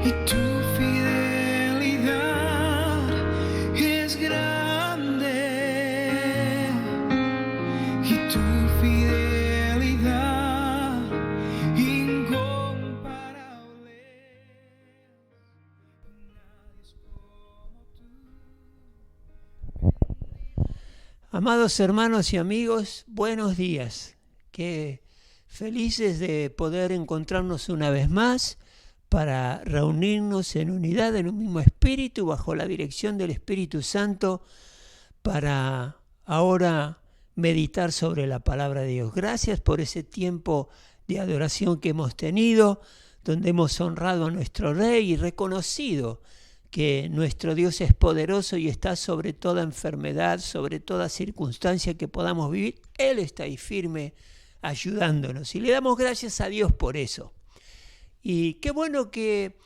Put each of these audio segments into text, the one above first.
y tu fidelidad es grande, y tu fidelidad incomparable. Nadie es como tú. Amados hermanos y amigos, buenos días. Qué felices de poder encontrarnos una vez más para reunirnos en unidad, en un mismo espíritu, bajo la dirección del Espíritu Santo, para ahora meditar sobre la palabra de Dios. Gracias por ese tiempo de adoración que hemos tenido, donde hemos honrado a nuestro Rey y reconocido que nuestro Dios es poderoso y está sobre toda enfermedad, sobre toda circunstancia que podamos vivir. Él está ahí firme ayudándonos y le damos gracias a Dios por eso. Y qué bueno que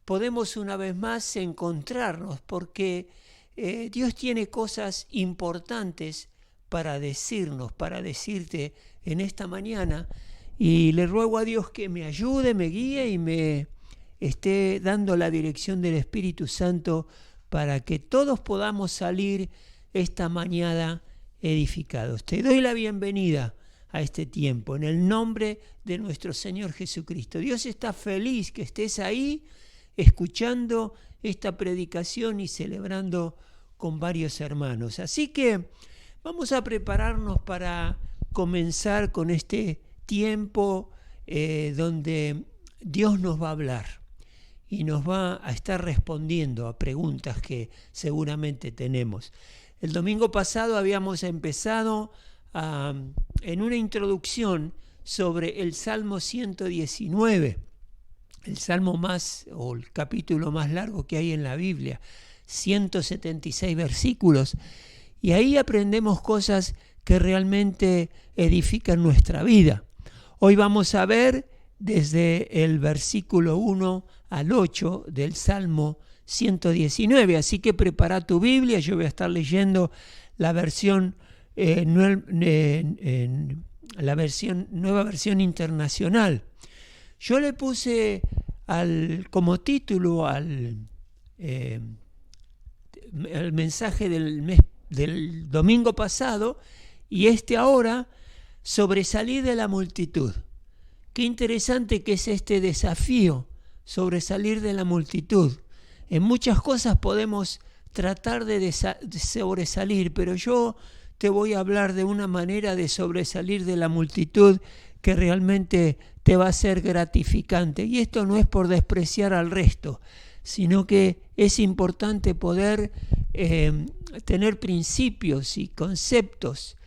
podemos una vez más encontrarnos, porque Dios tiene cosas importantes para decirnos, para decirte en esta mañana, y le ruego a Dios que me ayude, me guíe y me esté dando la dirección del Espíritu Santo para que todos podamos salir esta mañana edificados. Te doy la bienvenida a este tiempo en el nombre de nuestro Señor Jesucristo. Dios está feliz que estés ahí escuchando esta predicación y celebrando con varios hermanos. Así que vamos a prepararnos para comenzar con este tiempo donde Dios nos va a hablar y nos va a estar respondiendo a preguntas que seguramente tenemos. El domingo pasado habíamos empezado en una introducción sobre el Salmo 119, el salmo más, o el capítulo más largo que hay en la Biblia, 176 versículos, y ahí aprendemos cosas que realmente edifican nuestra vida. Hoy vamos a ver desde el versículo 1 al 8 del Salmo 119, así que prepara tu Biblia. Yo voy a estar leyendo la versión nueva versión internacional. Yo le puse como título al mensaje del domingo pasado y ahora, sobresalir de la multitud. Qué interesante que es este desafío, sobresalir de la multitud. En muchas cosas podemos tratar de sobresalir, pero yo te voy a hablar de una manera de sobresalir de la multitud que realmente te va a ser gratificante. Y esto no es por despreciar al resto, sino que es importante poder tener principios y conceptos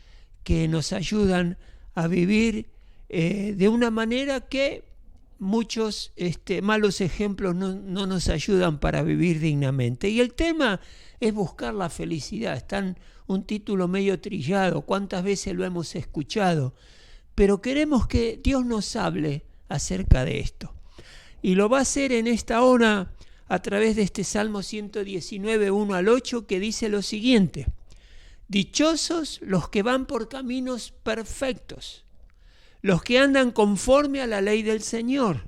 que nos ayudan a vivir de una manera que muchos malos ejemplos no nos ayudan para vivir dignamente. Y el tema es buscar la felicidad. Está un título medio trillado, cuántas veces lo hemos escuchado, pero queremos que Dios nos hable acerca de esto. Y lo va a hacer en esta hora a través de este Salmo 119, 1 al 8, que dice lo siguiente: dichosos los que van por caminos perfectos, los que andan conforme a la ley del Señor.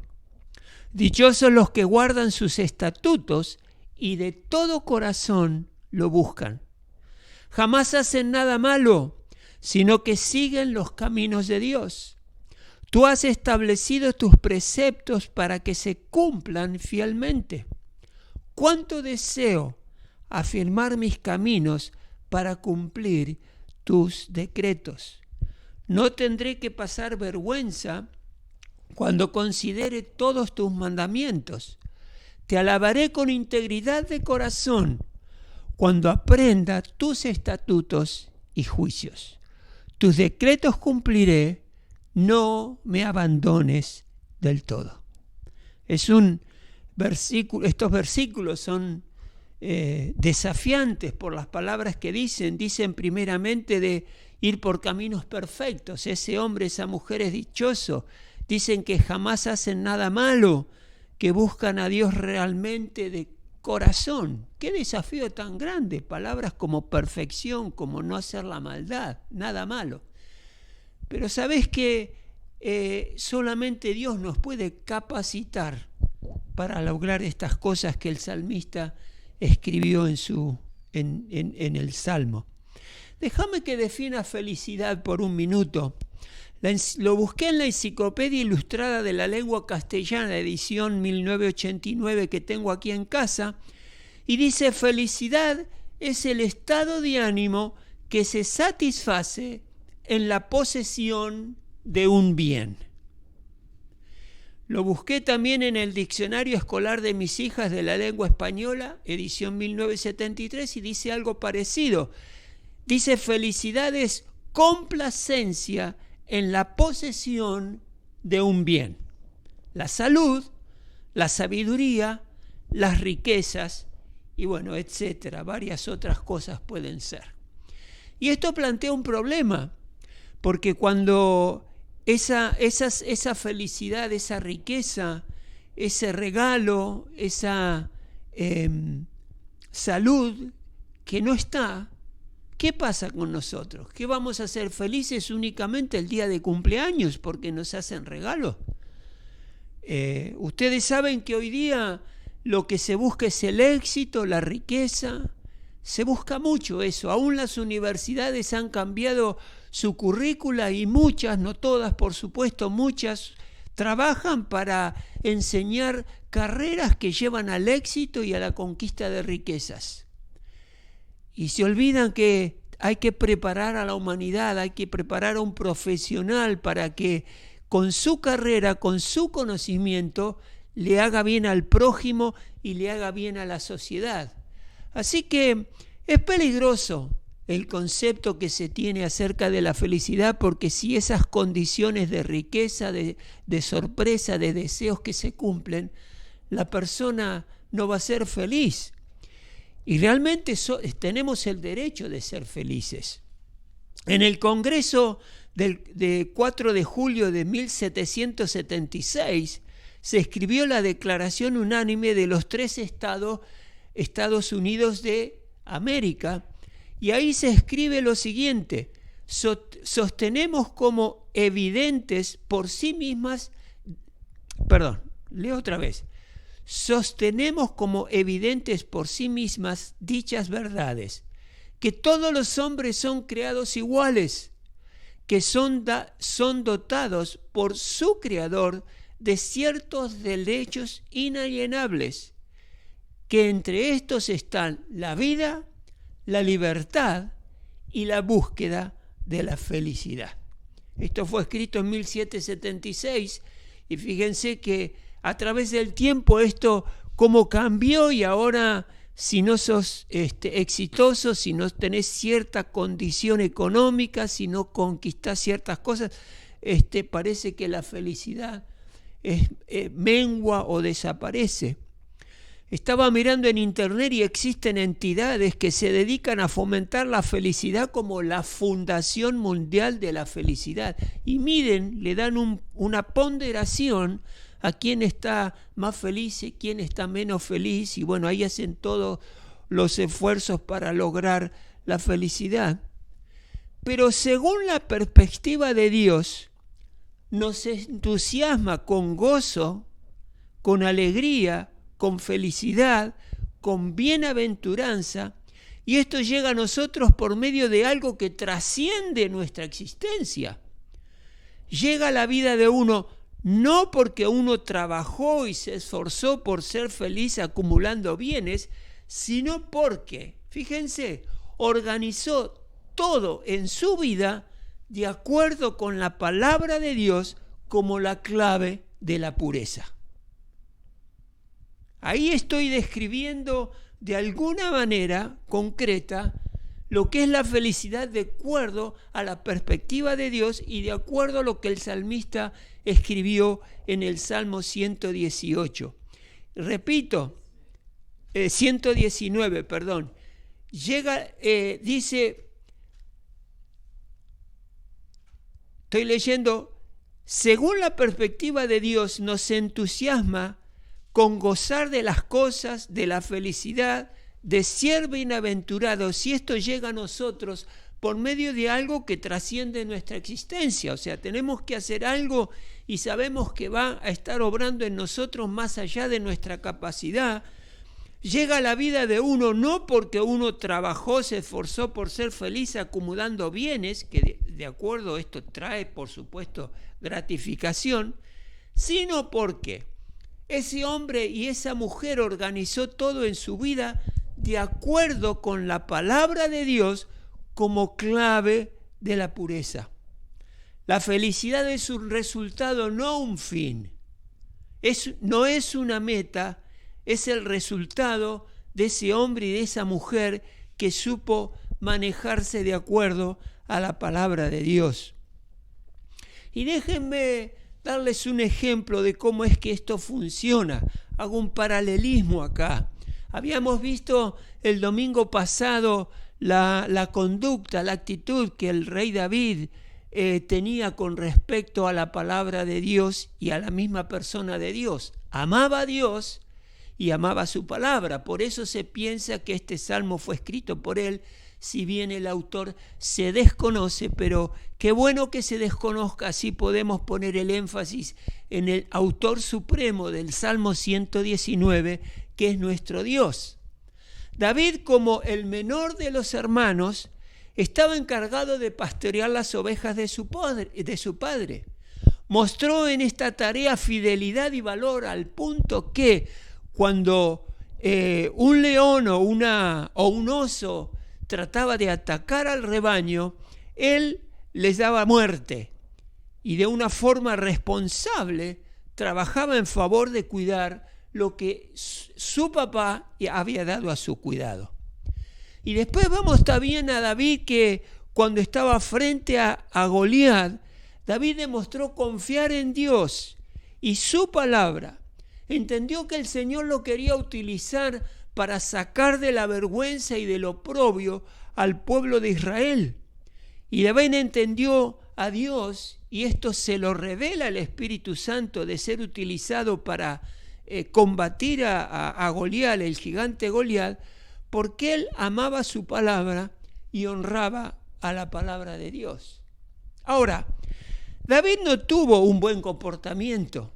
Dichosos los que guardan sus estatutos y de todo corazón lo buscan. Jamás hacen nada malo, sino que siguen los caminos de Dios. Tú has establecido tus preceptos para que se cumplan fielmente. Cuánto deseo afirmar mis caminos para cumplir tus decretos. No tendré que pasar vergüenza cuando considere todos tus mandamientos. Te alabaré con integridad de corazón cuando aprenda tus estatutos y juicios. Tus decretos cumpliré, no me abandones del todo. Estos versículos son desafiantes por las palabras que dicen primeramente de ir por caminos perfectos. Ese hombre, esa mujer es dichoso. Dicen que jamás hacen nada malo, que buscan a Dios realmente de corazón. Qué desafío tan grande. Palabras como perfección, como no hacer la maldad, nada malo. Pero sabés que solamente Dios nos puede capacitar para lograr estas cosas que el salmista escribió en el Salmo. Déjame que defina felicidad por un minuto. Lo busqué en la Enciclopedia Ilustrada de la Lengua Castellana, edición 1989, que tengo aquí en casa, y dice: felicidad es el estado de ánimo que se satisface en la posesión de un bien. Lo busqué también en el Diccionario Escolar de mis hijas de la Lengua Española, edición 1973, y dice algo parecido. Dice: felicidad es complacencia en la posesión de un bien. La salud, la sabiduría, las riquezas y bueno, etcétera. Varias otras cosas pueden ser. Y esto plantea un problema, porque cuando esa felicidad, esa riqueza, ese regalo, esa salud que no está, ¿qué pasa con nosotros? ¿Qué vamos a ser felices únicamente el día de cumpleaños porque nos hacen regalos? Ustedes saben que hoy día lo que se busca es el éxito, la riqueza. Se busca mucho eso. Aún las universidades han cambiado su currícula y muchas, no todas por supuesto, muchas trabajan para enseñar carreras que llevan al éxito y a la conquista de riquezas. Y se olvidan que hay que preparar a la humanidad, hay que preparar a un profesional para que con su carrera, con su conocimiento, le haga bien al prójimo y le haga bien a la sociedad. Así que es peligroso el concepto que se tiene acerca de la felicidad, porque si esas condiciones de riqueza, de sorpresa, de deseos que se cumplen, la persona no va a ser feliz. Y realmente tenemos el derecho de ser felices. En el Congreso de 4 de julio de 1776 se escribió la Declaración Unánime de los 3 Estados Unidos de América, y ahí se escribe lo siguiente: sostenemos como evidentes por sí mismas, sostenemos como evidentes por sí mismas dichas verdades, que todos los hombres son creados iguales, que son dotados por su Creador de ciertos derechos inalienables, que entre estos están la vida, la libertad y la búsqueda de la felicidad. Esto fue escrito en 1776 y fíjense que a través del tiempo esto cómo cambió, y ahora si no sos exitoso, si no tenés cierta condición económica, si no conquistás ciertas cosas, parece que la felicidad mengua o desaparece. Estaba mirando en internet y existen entidades que se dedican a fomentar la felicidad, como la Fundación Mundial de la Felicidad. Y miren, le dan una ponderación a quién está más feliz y quién está menos feliz. Y bueno, ahí hacen todos los esfuerzos para lograr la felicidad. Pero según la perspectiva de Dios, nos entusiasma con gozo, con alegría, con felicidad, con bienaventuranza, y esto llega a nosotros por medio de algo que trasciende nuestra existencia. Llega a la vida de uno no porque uno trabajó y se esforzó por ser feliz acumulando bienes, sino porque, fíjense, organizó todo en su vida de acuerdo con la palabra de Dios como la clave de la pureza. Ahí estoy describiendo de alguna manera concreta lo que es la felicidad de acuerdo a la perspectiva de Dios y de acuerdo a lo que el salmista escribió en el Salmo 118. Repito, 119, perdón. Dice, estoy leyendo: según la perspectiva de Dios nos entusiasma con gozar de las cosas, de la felicidad, de ser bienaventurados. Si esto llega a nosotros por medio de algo que trasciende nuestra existencia. O sea, tenemos que hacer algo y sabemos que va a estar obrando en nosotros más allá de nuestra capacidad. Llega a la vida de uno no porque uno trabajó, se esforzó por ser feliz acumulando bienes, que de acuerdo esto trae, por supuesto, gratificación, sino porque ese hombre y esa mujer organizó todo en su vida de acuerdo con la palabra de Dios como clave de la pureza. La felicidad es un resultado, no un fin. No es una meta, es el resultado de ese hombre y de esa mujer que supo manejarse de acuerdo a la palabra de Dios. Y déjenme darles un ejemplo de cómo es que esto funciona. Hago un paralelismo acá. Habíamos visto el domingo pasado la conducta, la actitud que el rey David tenía con respecto a la palabra de Dios y a la misma persona de Dios. Amaba a Dios y amaba su palabra. Por eso se piensa que este salmo fue escrito por él, si bien el autor se desconoce, pero qué bueno que se desconozca, así podemos poner el énfasis en el autor supremo del Salmo 119, que es nuestro Dios. David, como el menor de los hermanos, estaba encargado de pastorear las ovejas de su padre. Mostró en esta tarea fidelidad y valor al punto que cuando un león o un oso trataba de atacar al rebaño, él les daba muerte y de una forma responsable trabajaba en favor de cuidar lo que su papá había dado a su cuidado. Y después vamos también a David, que cuando estaba frente a Goliat, David demostró confiar en Dios y su palabra. Entendió que el Señor lo quería utilizar para sacar de la vergüenza y del oprobio al pueblo de Israel. Y David entendió a Dios, y esto se lo revela el Espíritu Santo, de ser utilizado para combatir a Goliat, el gigante Goliat, porque él amaba su palabra y honraba a la palabra de Dios. Ahora, David no tuvo un buen comportamiento,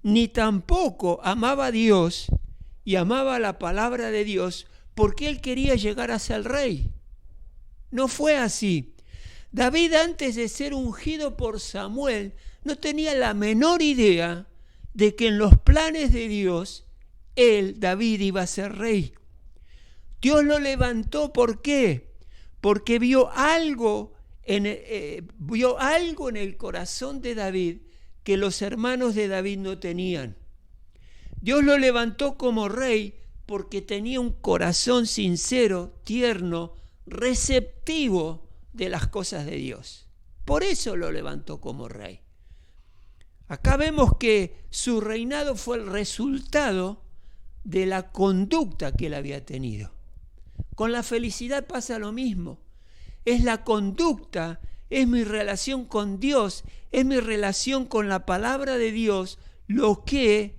ni tampoco amaba a Dios y amaba la palabra de Dios porque él quería llegar a ser rey. No fue así. David, antes de ser ungido por Samuel, no tenía la menor idea de que en los planes de Dios, David, iba a ser rey. Dios lo levantó, ¿por qué? Porque vio algo en el corazón de David que los hermanos de David no tenían. Dios lo levantó como rey porque tenía un corazón sincero, tierno, receptivo de las cosas de Dios. Por eso lo levantó como rey. Acá vemos que su reinado fue el resultado de la conducta que él había tenido. Con la felicidad pasa lo mismo. Es la conducta, es mi relación con Dios, es mi relación con la palabra de Dios lo que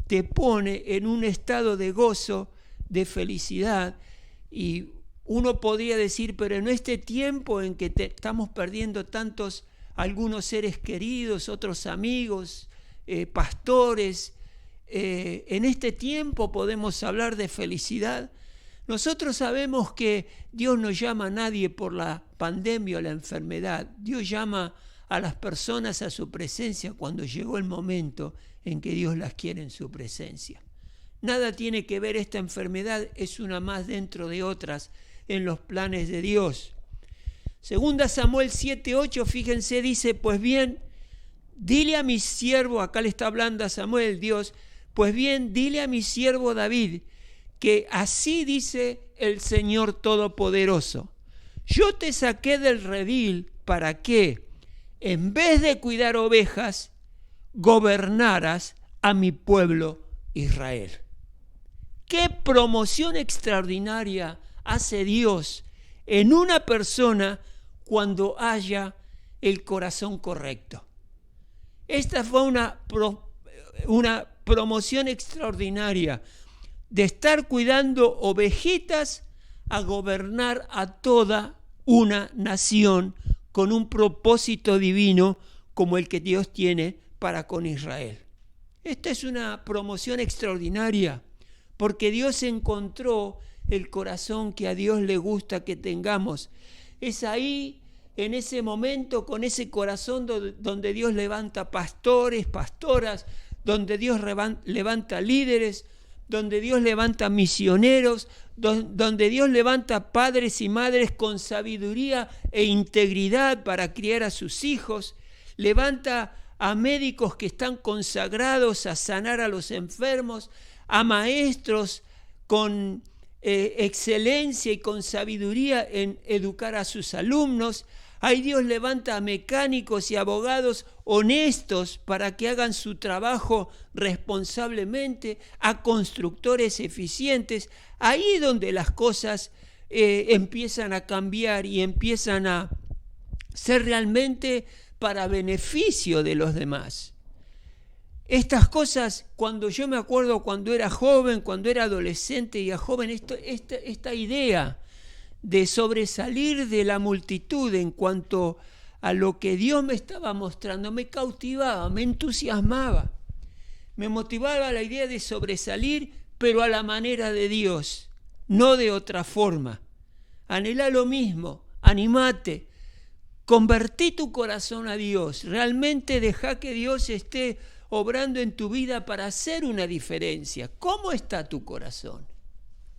te pone en un estado de gozo, de felicidad. Y uno podría decir, pero en este tiempo en que estamos perdiendo algunos seres queridos, otros amigos, pastores, en este tiempo podemos hablar de felicidad. Nosotros sabemos que Dios no llama a nadie por la pandemia o la enfermedad. Dios llama a las personas a su presencia cuando llegó el momento en que Dios las quiere en su presencia. Nada tiene que ver esta enfermedad, es una más dentro de otras en los planes de Dios. Segunda Samuel 7:8, fíjense, dice, pues bien, dile a mi siervo, acá le está hablando a Samuel, Dios, pues bien, dile a mi siervo David, que así dice el Señor Todopoderoso, yo te saqué del redil para que, en vez de cuidar ovejas, gobernaras a mi pueblo Israel. ¡Qué promoción extraordinaria hace Dios en una persona cuando haya el corazón correcto! Esta fue una promoción extraordinaria de estar cuidando ovejitas a gobernar a toda una nación con un propósito divino como el que Dios tiene para con Israel. Esta es una promoción extraordinaria, porque Dios encontró el corazón que a Dios le gusta que tengamos. Es ahí, en ese momento, con ese corazón donde Dios levanta pastores, pastoras, donde Dios levanta líderes, donde Dios levanta misioneros, donde Dios levanta padres y madres con sabiduría e integridad para criar a sus hijos, levanta a médicos que están consagrados a sanar a los enfermos, a maestros con excelencia y con sabiduría en educar a sus alumnos. Ahí Dios levanta a mecánicos y abogados honestos para que hagan su trabajo responsablemente, a constructores eficientes. Ahí donde las cosas empiezan a cambiar y empiezan a ser realmente para beneficio de los demás. Estas cosas, cuando yo me acuerdo cuando era joven, cuando era adolescente y joven, esta idea de sobresalir de la multitud en cuanto a lo que Dios me estaba mostrando, me cautivaba, me entusiasmaba, me motivaba la idea de sobresalir, pero a la manera de Dios, no de otra forma. Anhelá lo mismo, animate, convertí tu corazón a Dios, realmente deja que Dios esté obrando en tu vida para hacer una diferencia. ¿Cómo está tu corazón?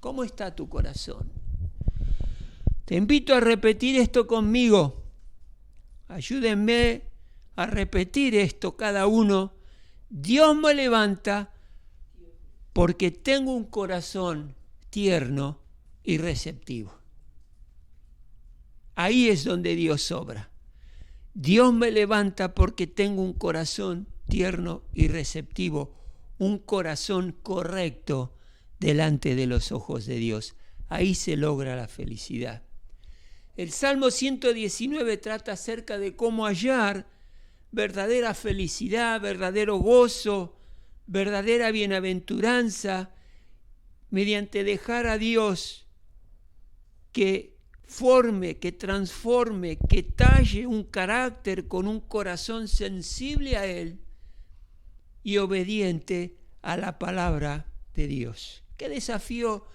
¿Cómo está tu corazón? Te invito a repetir esto conmigo. Ayúdenme a repetir esto cada uno. Dios me levanta porque tengo un corazón tierno y receptivo. Ahí es donde Dios obra. Dios me levanta porque tengo un corazón tierno y receptivo, un corazón correcto delante de los ojos de Dios. Ahí se logra la felicidad. El Salmo 119 trata acerca de cómo hallar verdadera felicidad, verdadero gozo, verdadera bienaventuranza, mediante dejar a Dios que forme, que transforme, que talle un carácter con un corazón sensible a Él y obediente a la palabra de Dios. Qué desafío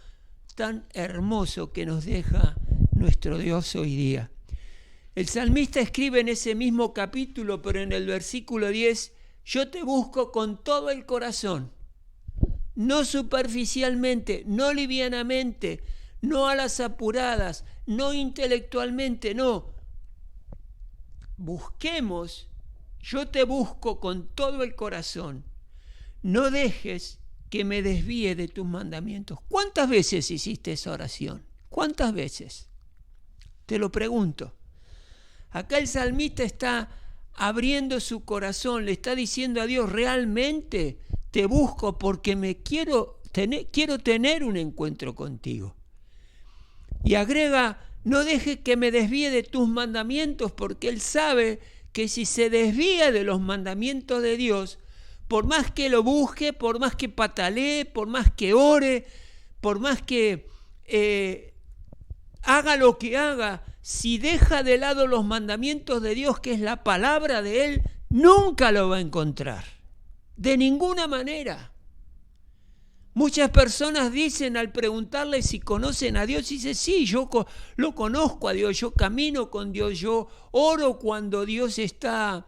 tan hermoso que nos deja nuestro Dios hoy día. El salmista escribe en ese mismo capítulo, pero en el versículo 10, yo te busco con todo el corazón, no superficialmente, no livianamente, no a las apuradas, no intelectualmente, no. Busquemos, yo te busco con todo el corazón. No dejes que me desvíe de tus mandamientos. ¿Cuántas veces hiciste esa oración? ¿Cuántas veces? Te lo pregunto. Acá el salmista está abriendo su corazón, le está diciendo a Dios, realmente te busco porque quiero tener un encuentro contigo. Y agrega, no dejes que me desvíe de tus mandamientos, porque él sabe que si se desvía de los mandamientos de Dios, por más que lo busque, por más que patalee, por más que ore, por más que haga lo que haga, si deja de lado los mandamientos de Dios, que es la palabra de Él, nunca lo va a encontrar. De ninguna manera. Muchas personas dicen al preguntarle si conocen a Dios, dicen, sí, yo lo conozco a Dios, yo camino con Dios, yo oro cuando Dios está,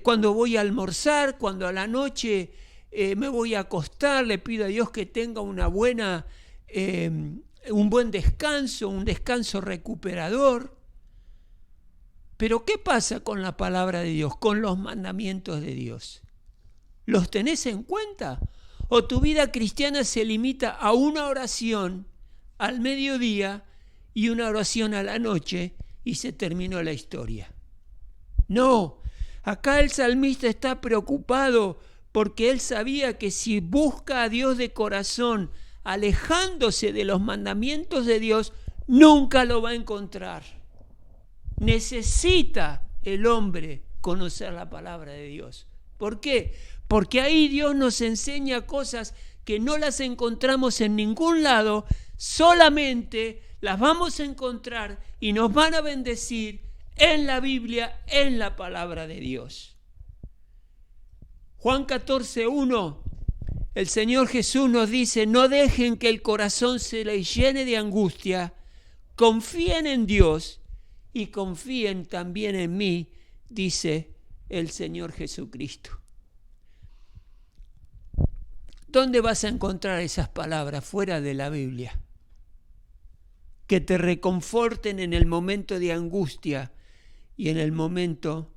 cuando voy a almorzar, cuando a la noche me voy a acostar, le pido a Dios que tenga un buen descanso, un descanso recuperador. Pero ¿qué pasa con la palabra de Dios, con los mandamientos de Dios? ¿Los tenés en cuenta? ¿O tu vida cristiana se limita a una oración al mediodía y una oración a la noche y se terminó la historia? No, acá el salmista está preocupado porque él sabía que si busca a Dios de corazón, alejándose de los mandamientos de Dios, nunca lo va a encontrar. Necesita el hombre conocer la palabra de Dios. ¿Por qué? Porque ahí Dios nos enseña cosas que no las encontramos en ningún lado, solamente las vamos a encontrar y nos van a bendecir en la Biblia, en la palabra de Dios. Juan 14:1, el Señor Jesús nos dice: no dejen que el corazón se les llene de angustia, confíen en Dios y confíen también en mí, dice el Señor Jesucristo. ¿Dónde vas a encontrar esas palabras fuera de la Biblia? Que te reconforten en el momento de angustia y en el momento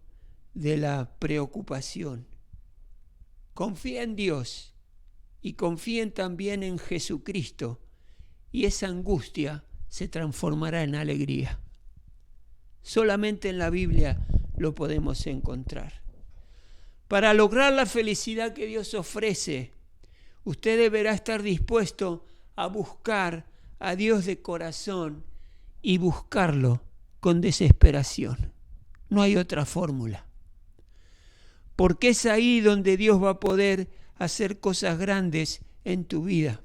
de la preocupación. Confía en Dios y confíen también en Jesucristo, y esa angustia se transformará en alegría. Solamente en la Biblia lo podemos encontrar. Para lograr la felicidad que Dios ofrece, usted deberá estar dispuesto a buscar a Dios de corazón y buscarlo con desesperación. No hay otra fórmula. Porque es ahí donde Dios va a poder hacer cosas grandes en tu vida.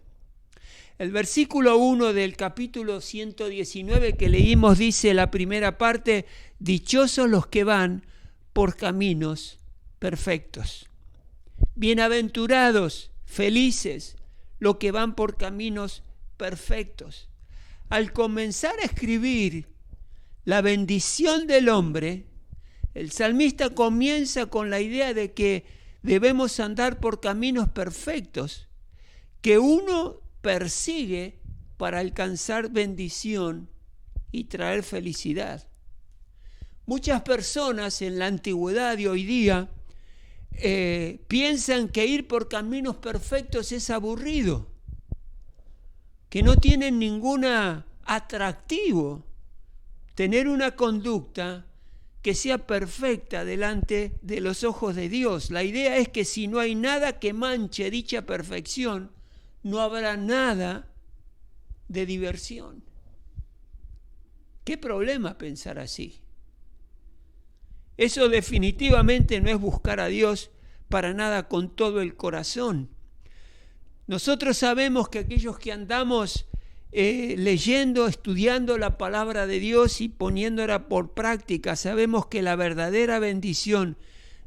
El versículo 1 del capítulo 119 que leímos dice la primera parte: dichosos los que van por caminos perfectos. Bienaventurados, felices, los que van por caminos perfectos. Al comenzar a escribir la bendición del hombre, el salmista comienza con la idea de que debemos andar por caminos perfectos, que uno persigue para alcanzar bendición y traer felicidad. Muchas personas en la antigüedad y hoy día piensan que ir por caminos perfectos es aburrido, que no tienen ningún atractivo tener una conducta que sea perfecta delante de los ojos de Dios. La idea es que si no hay nada que manche dicha perfección, no habrá nada de diversión. ¿Qué problema pensar así? Eso definitivamente no es buscar a Dios para nada con todo el corazón. Nosotros sabemos que aquellos que andamos leyendo, estudiando la palabra de Dios y poniéndola por práctica, sabemos que la verdadera bendición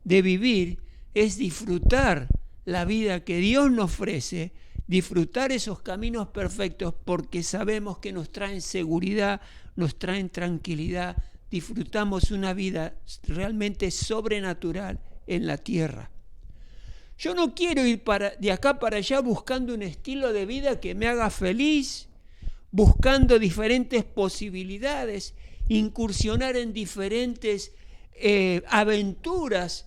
de vivir es disfrutar la vida que Dios nos ofrece, disfrutar esos caminos perfectos, porque sabemos que nos traen seguridad, nos traen tranquilidad, disfrutamos una vida realmente sobrenatural en la tierra. Yo no quiero ir de acá para allá buscando un estilo de vida que me haga feliz, buscando diferentes posibilidades, incursionar en diferentes aventuras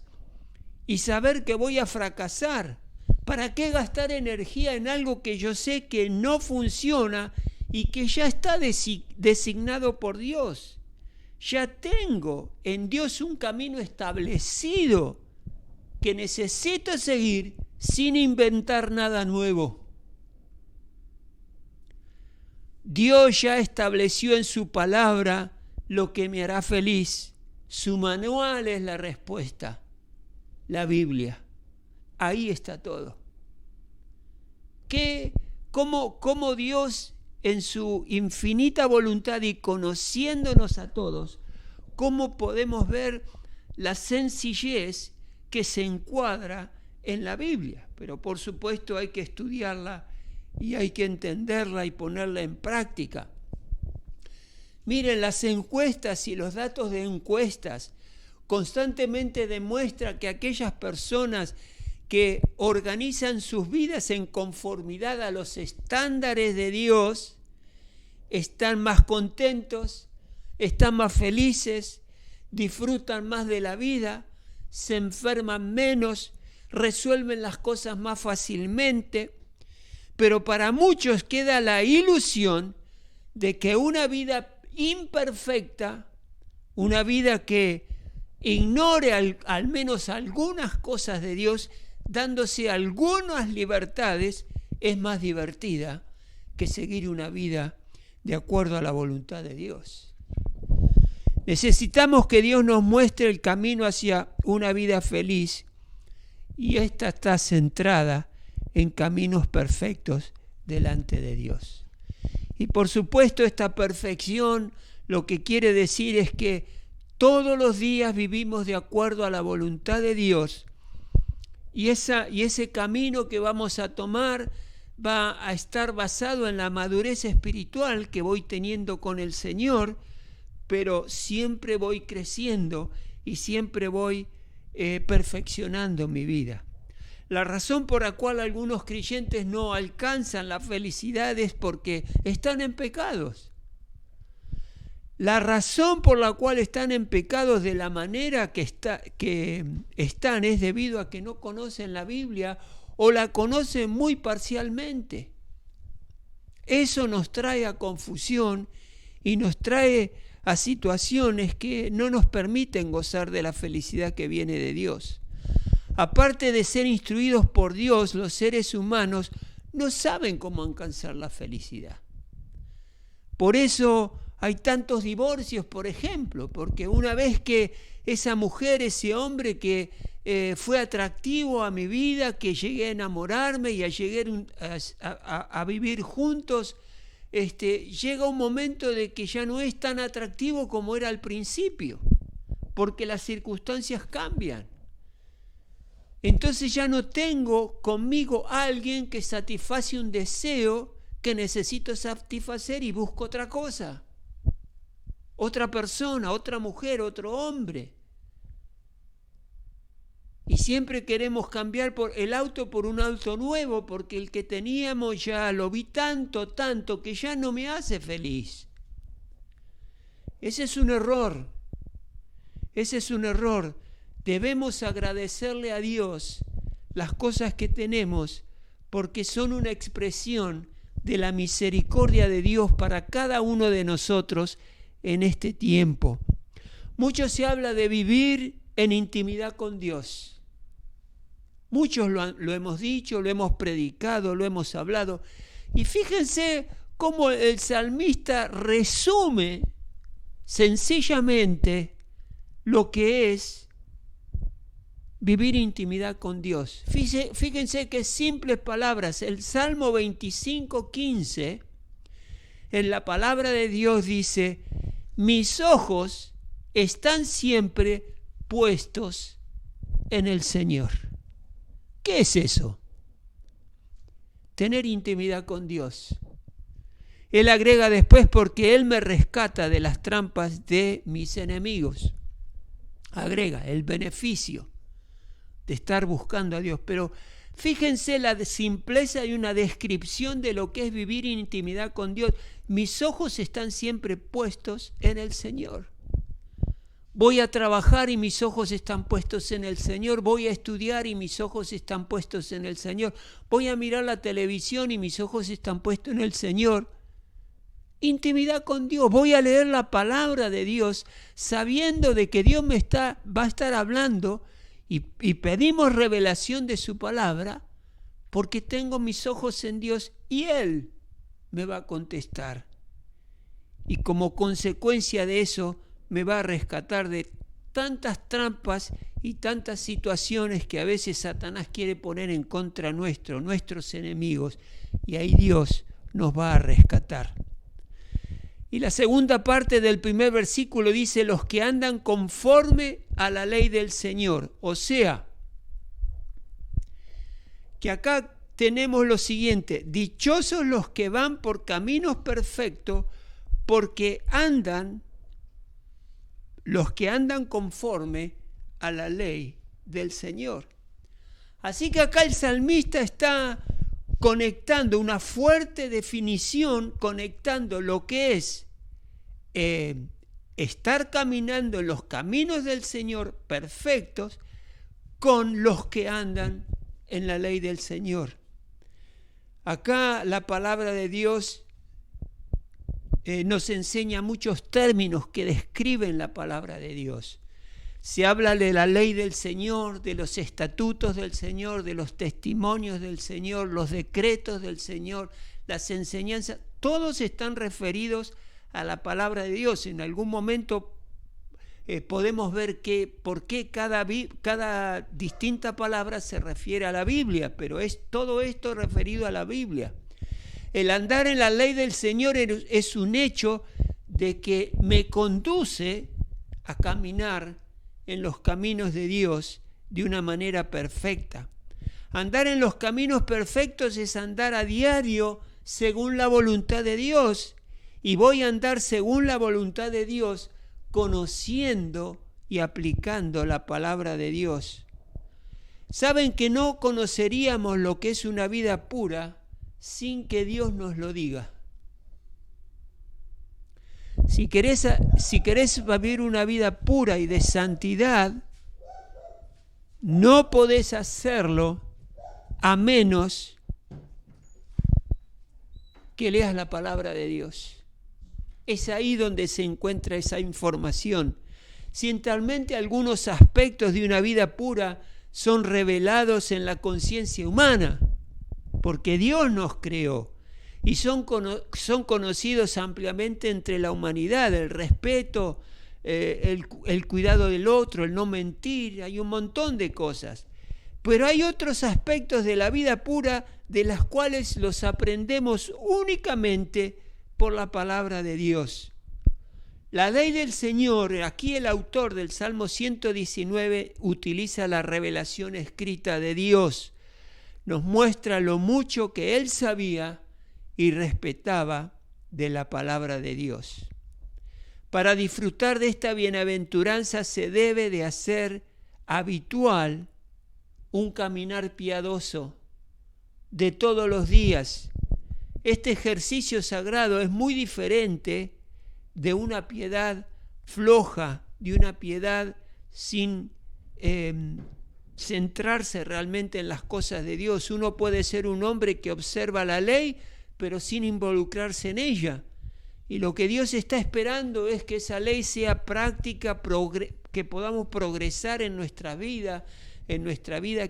y saber que voy a fracasar. ¿Para qué gastar energía en algo que yo sé que no funciona y que ya está designado por Dios? Ya tengo en Dios un camino establecido que necesito seguir sin inventar nada nuevo. Dios ya estableció en su palabra lo que me hará feliz. Su manual es la respuesta, la Biblia. Ahí está todo. ¿Cómo Dios en su infinita voluntad y conociéndonos a todos, cómo podemos ver la sencillez que se encuadra en la Biblia? Pero por supuesto hay que estudiarla y hay que entenderla y ponerla en práctica. Miren, las encuestas y los datos de encuestas constantemente demuestran que aquellas personas que organizan sus vidas en conformidad a los estándares de Dios están más contentos, están más felices, disfrutan más de la vida, se enferman menos, resuelven las cosas más fácilmente. Pero para muchos queda la ilusión de que una vida imperfecta, una vida que ignore al menos algunas cosas de Dios, dándose algunas libertades, es más divertida que seguir una vida de acuerdo a la voluntad de Dios. Necesitamos que Dios nos muestre el camino hacia una vida feliz, y esta está centrada en caminos perfectos delante de Dios. Y por supuesto esta perfección lo que quiere decir es que todos los días vivimos de acuerdo a la voluntad de Dios. Y ese camino que vamos a tomar va a estar basado en la madurez espiritual que voy teniendo con el Señor, pero siempre voy creciendo y siempre voy perfeccionando mi vida. La razón por la cual algunos creyentes no alcanzan la felicidad es porque están en pecados. La razón por la cual están en pecados de la manera que están es debido a que no conocen la Biblia o la conocen muy parcialmente. Eso nos trae a confusión y nos trae a situaciones que no nos permiten gozar de la felicidad que viene de Dios. Aparte de ser instruidos por Dios, los seres humanos no saben cómo alcanzar la felicidad. Por eso hay tantos divorcios, por ejemplo, porque una vez que esa mujer, ese hombre que fue atractivo a mi vida, que llegué a enamorarme y a llegar a vivir juntos, llega un momento de que ya no es tan atractivo como era al principio, porque las circunstancias cambian. Entonces ya no tengo conmigo a alguien que satisface un deseo que necesito satisfacer y busco otra cosa. Otra persona, otra mujer, otro hombre. Y siempre queremos cambiar el auto por un auto nuevo, porque el que teníamos ya lo vi tanto que ya no me hace feliz. Ese es un error. Ese es un error. Debemos agradecerle a Dios las cosas que tenemos, porque son una expresión de la misericordia de Dios para cada uno de nosotros en este tiempo. Mucho se habla de vivir en intimidad con Dios. Muchos lo hemos dicho, lo hemos predicado, lo hemos hablado. Y fíjense cómo el salmista resume sencillamente lo que es vivir intimidad con Dios. Fíjense qué simples palabras. El Salmo 25:15, en la palabra de Dios dice: mis ojos están siempre puestos en el Señor. ¿Qué es eso? Tener intimidad con Dios. Él agrega después: porque Él me rescata de las trampas de mis enemigos. Agrega el beneficio de estar buscando a Dios. Pero fíjense la simpleza y una descripción de lo que es vivir en intimidad con Dios. Mis ojos están siempre puestos en el Señor. Voy a trabajar y mis ojos están puestos en el Señor. Voy a estudiar y mis ojos están puestos en el Señor. Voy a mirar la televisión y mis ojos están puestos en el Señor. Intimidad con Dios. Voy a leer la palabra de Dios sabiendo de que Dios va a estar hablando y pedimos revelación de su palabra porque tengo mis ojos en Dios y Él me va a contestar. Y como consecuencia de eso me va a rescatar de tantas trampas y tantas situaciones que a veces Satanás quiere poner en contra nuestros enemigos, y ahí Dios nos va a rescatar. Y la segunda parte del primer versículo dice: los que andan conforme a la ley del Señor. O sea, que acá tenemos lo siguiente: dichosos los que van por caminos perfectos, porque los que andan conforme a la ley del Señor. Así que acá el salmista está conectando una fuerte definición, conectando lo que es estar caminando en los caminos del Señor perfectos con los que andan en la ley del Señor. Acá la palabra de Dios nos enseña muchos términos que describen la palabra de Dios. Se habla de la ley del Señor, de los estatutos del Señor, de los testimonios del Señor, los decretos del Señor, las enseñanzas, todos están referidos a la palabra de Dios. En algún momento podemos ver por qué cada distinta palabra se refiere a la Biblia, pero es todo esto referido a la Biblia. El andar en la ley del Señor es un hecho de que me conduce a caminar en los caminos de Dios de una manera perfecta. Andar en los caminos perfectos es andar a diario según la voluntad de Dios. Y voy a andar según la voluntad de Dios, conociendo y aplicando la palabra de Dios. Saben que no conoceríamos lo que es una vida pura sin que Dios nos lo diga. Si querés vivir una vida pura y de santidad, no podés hacerlo a menos que leas la palabra de Dios. Es ahí donde se encuentra esa información. Ciertamente algunos aspectos de una vida pura son revelados en la conciencia humana, porque Dios nos creó y son conocidos ampliamente entre la humanidad: el respeto, el cuidado del otro, el no mentir, hay un montón de cosas. Pero hay otros aspectos de la vida pura de las cuales los aprendemos únicamente por la palabra de Dios. La ley del Señor, aquí el autor del Salmo 119 utiliza la revelación escrita de Dios. Nos muestra lo mucho que él sabía y respetaba de la palabra de Dios. Para disfrutar de esta bienaventuranza se debe de hacer habitual un caminar piadoso de todos los días. Este ejercicio sagrado es muy diferente de una piedad floja, de una piedad sin centrarse realmente en las cosas de Dios. Uno puede ser un hombre que observa la ley, pero sin involucrarse en ella. Y lo que Dios está esperando es que esa ley sea práctica, que podamos progresar en nuestra vida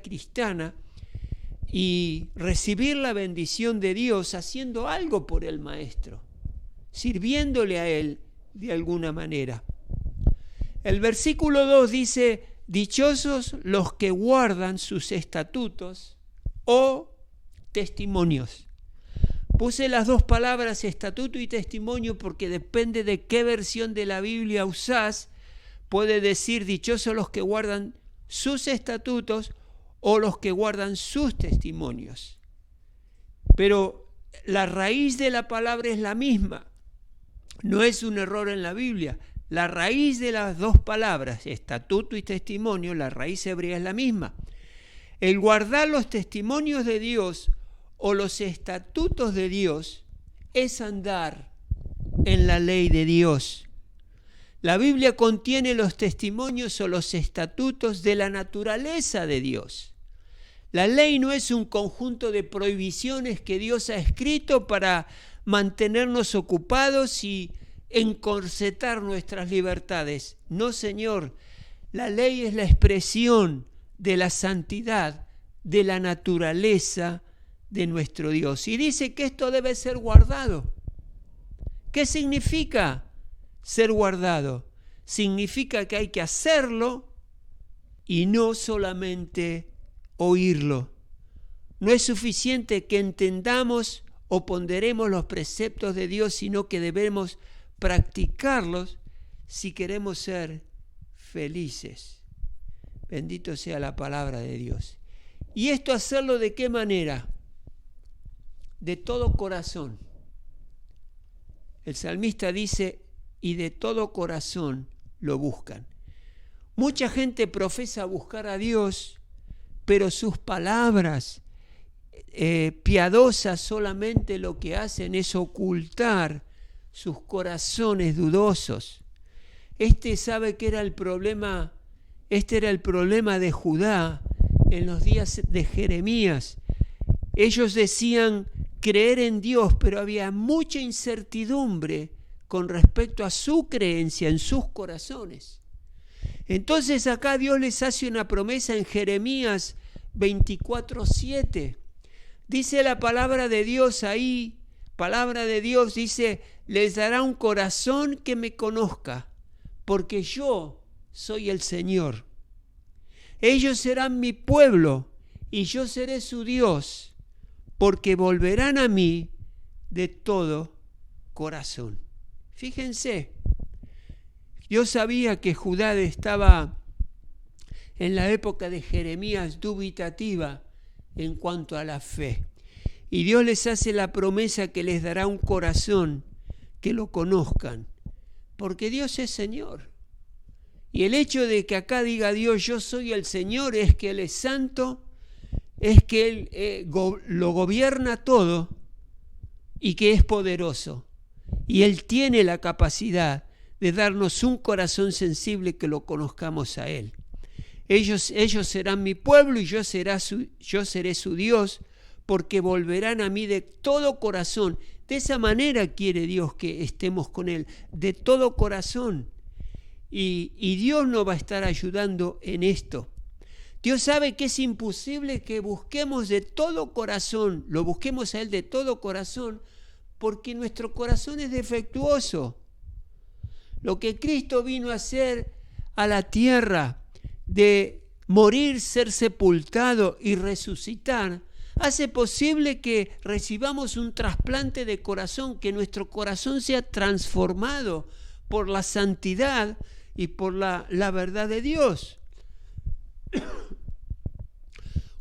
cristiana, y recibir la bendición de Dios haciendo algo por el Maestro, sirviéndole a Él de alguna manera. El versículo 2 dice: dichosos los que guardan sus estatutos o testimonios. Puse las dos palabras estatuto y testimonio porque depende de qué versión de la Biblia usás. Puede decir dichosos los que guardan sus estatutos o los que guardan sus testimonios. Pero la raíz de la palabra es la misma. No es un error en la Biblia. La raíz de las dos palabras, estatuto y testimonio, la raíz hebrea es la misma. El guardar los testimonios de Dios o los estatutos de Dios es andar en la ley de Dios. La Biblia contiene los testimonios o los estatutos de la naturaleza de Dios. La ley no es un conjunto de prohibiciones que Dios ha escrito para mantenernos ocupados y encorsetar nuestras libertades. No, Señor, la ley es la expresión de la santidad, de la naturaleza de nuestro Dios. Y dice que esto debe ser guardado. ¿Qué significa ser guardado? Significa que hay que hacerlo y no solamente oírlo. No es suficiente que entendamos o ponderemos los preceptos de Dios, sino que debemos practicarlos si queremos ser felices. Bendito sea la palabra de Dios. ¿Y esto hacerlo de qué manera? De todo corazón. El salmista dice: y de todo corazón lo buscan. Mucha gente profesa buscar a Dios, pero sus palabras piadosas solamente lo que hacen es ocultar sus corazones dudosos. Este era el problema de Judá en los días de Jeremías. Ellos decían creer en Dios, pero había mucha incertidumbre con respecto a su creencia en sus corazones. Entonces acá Dios les hace una promesa en Jeremías 24:7. Dice la palabra de Dios ahí, dice: les dará un corazón que me conozca, porque yo soy el Señor. Ellos serán mi pueblo y yo seré su Dios, porque volverán a mí de todo corazón. Fíjense, Dios sabía que Judá estaba en la época de Jeremías dubitativa en cuanto a la fe. Y Dios les hace la promesa que les dará un corazón que lo conozcan, porque Dios es Señor. Y el hecho de que acá diga Dios, yo soy el Señor, es que Él es santo, es que Él lo gobierna todo y que es poderoso. Y Él tiene la capacidad de darnos un corazón sensible que lo conozcamos a Él. Ellos serán mi pueblo y yo seré su Dios, porque volverán a mí de todo corazón. De esa manera quiere Dios que estemos con Él, de todo corazón. Y Dios nos va a estar ayudando en esto. Dios sabe que es imposible que busquemos de todo corazón, lo busquemos a Él de todo corazón, porque nuestro corazón es defectuoso. Lo que Cristo vino a hacer a la tierra, de morir, ser sepultado y resucitar, hace posible que recibamos un trasplante de corazón, que nuestro corazón sea transformado por la santidad y por la verdad de Dios.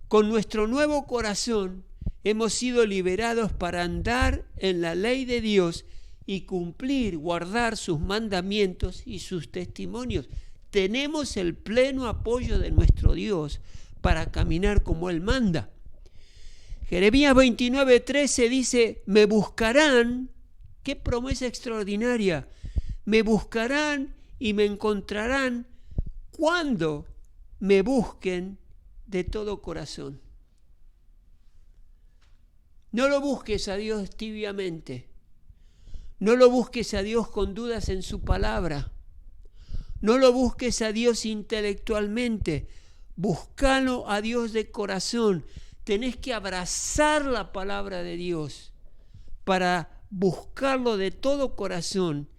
Con nuestro nuevo corazón hemos sido liberados para andar en la ley de Dios y cumplir, guardar sus mandamientos y sus testimonios. Tenemos el pleno apoyo de nuestro Dios para caminar como Él manda. Jeremías 29:13 dice, me buscarán, qué promesa extraordinaria, me buscarán y me encontrarán cuando me busquen de todo corazón. No lo busques a Dios tibiamente, no lo busques a Dios con dudas en su palabra, no lo busques a Dios intelectualmente, búscalo a Dios de corazón. Tenés que abrazar la palabra de Dios para buscarlo de todo corazón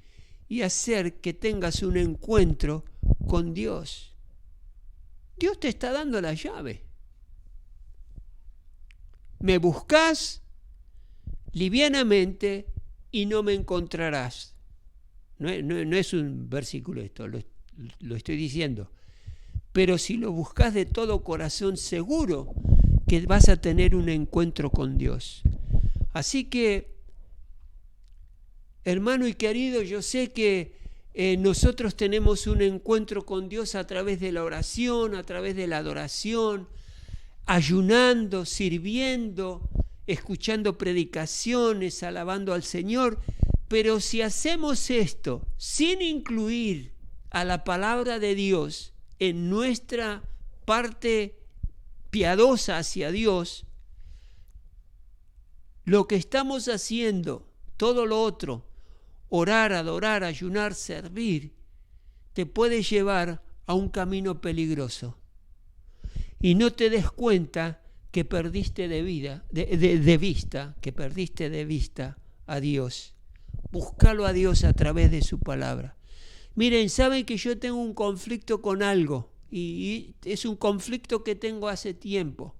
y hacer que tengas un encuentro con Dios. Dios te está dando la llave. Me buscás livianamente y no me encontrarás. No es un versículo esto, lo estoy diciendo. Pero si lo buscas de todo corazón, seguro que vas a tener un encuentro con Dios. Así que, hermano y querido, yo sé que nosotros tenemos un encuentro con Dios a través de la oración, a través de la adoración, ayunando, sirviendo, escuchando predicaciones, alabando al Señor. Pero si hacemos esto sin incluir a la palabra de Dios en nuestra parte piadosa hacia Dios, lo que estamos haciendo, todo lo otro, orar, adorar, ayunar, servir, te puede llevar a un camino peligroso. Y no te des cuenta que perdiste de vista a Dios. Búscalo a Dios a través de su palabra. Miren, saben que yo tengo un conflicto con algo, y es un conflicto que tengo hace tiempo.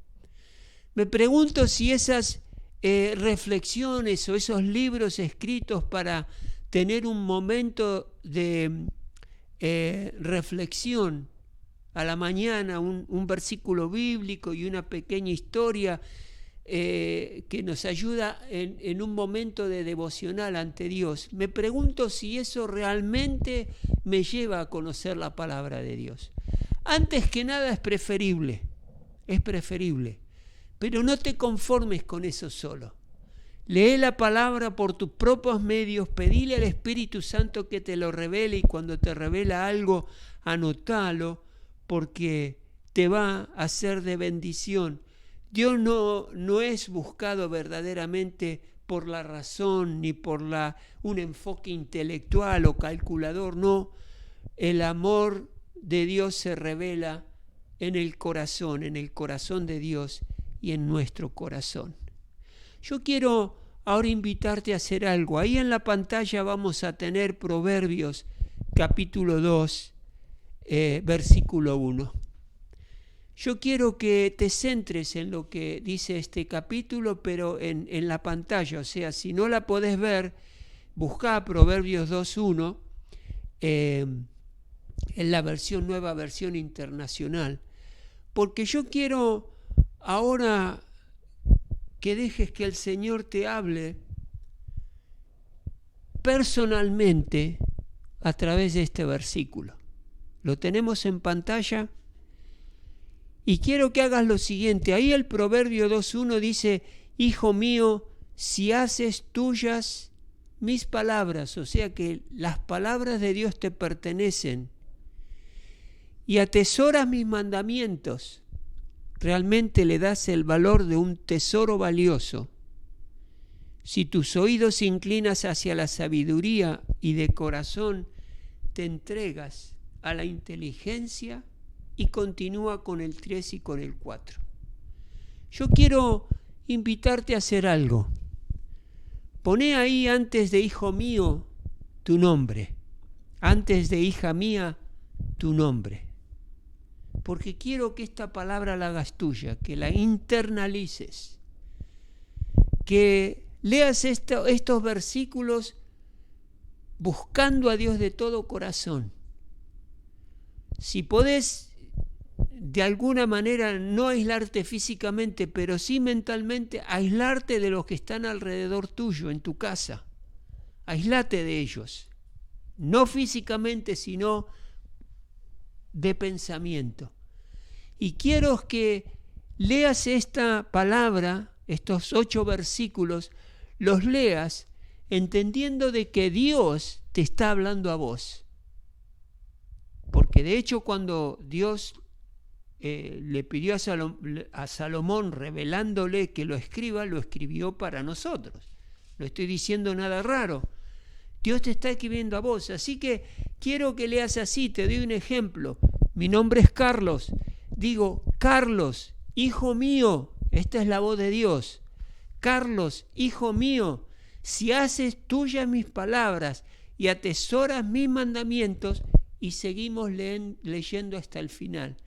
Me pregunto si esas reflexiones o esos libros escritos para tener un momento de reflexión a la mañana, un versículo bíblico y una pequeña historia que nos ayuda en un momento de devocional ante Dios. Me pregunto si eso realmente me lleva a conocer la palabra de Dios. Antes que nada es preferible, pero no te conformes con eso solo. Lee la palabra por tus propios medios, pedile al Espíritu Santo que te lo revele, y cuando te revela algo, anotalo, porque te va a ser de bendición. Dios no es buscado verdaderamente por la razón ni por un enfoque intelectual o calculador, no. El amor de Dios se revela en el corazón de Dios y en nuestro corazón. Yo quiero ahora invitarte a hacer algo. Ahí en la pantalla vamos a tener Proverbios capítulo 2, versículo 1. Yo quiero que te centres en lo que dice este capítulo, pero en la pantalla. O sea, si no la podés ver, buscá Proverbios 2.1 en la nueva versión internacional. Porque yo quiero ahora que dejes que el Señor te hable personalmente a través de este versículo. Lo tenemos en pantalla. Y quiero que hagas lo siguiente. Ahí el Proverbio 2.1 dice: Hijo mío, si haces tuyas mis palabras, o sea que las palabras de Dios te pertenecen, y atesoras mis mandamientos, realmente le das el valor de un tesoro valioso. Si tus oídos inclinas hacia la sabiduría y de corazón te entregas a la inteligencia, y continúa con el 3 y con el 4. Yo quiero invitarte a hacer algo. Poné ahí antes de hijo mío tu nombre, antes de hija mía tu nombre, porque quiero que esta palabra la hagas tuya, que la internalices, que leas estos versículos buscando a Dios de todo corazón. Si podés de alguna manera no aislarte físicamente, pero sí mentalmente, aislarte de los que están alrededor tuyo, en tu casa. Aislate de ellos, no físicamente, sino de pensamiento. Y quiero que leas esta palabra, estos 8 versículos, los leas entendiendo de que Dios te está hablando a vos. Porque de hecho cuando Dios le pidió a Salomón revelándole que lo escriba, lo escribió para nosotros. No estoy diciendo nada raro. Dios te está escribiendo a vos. Así que quiero que leas así. Te doy un ejemplo. Mi nombre es Carlos. Digo, Carlos, hijo mío. Esta es la voz de Dios. Carlos, hijo mío, si haces tuyas mis palabras y atesoras mis mandamientos, y seguimos leyendo hasta el final.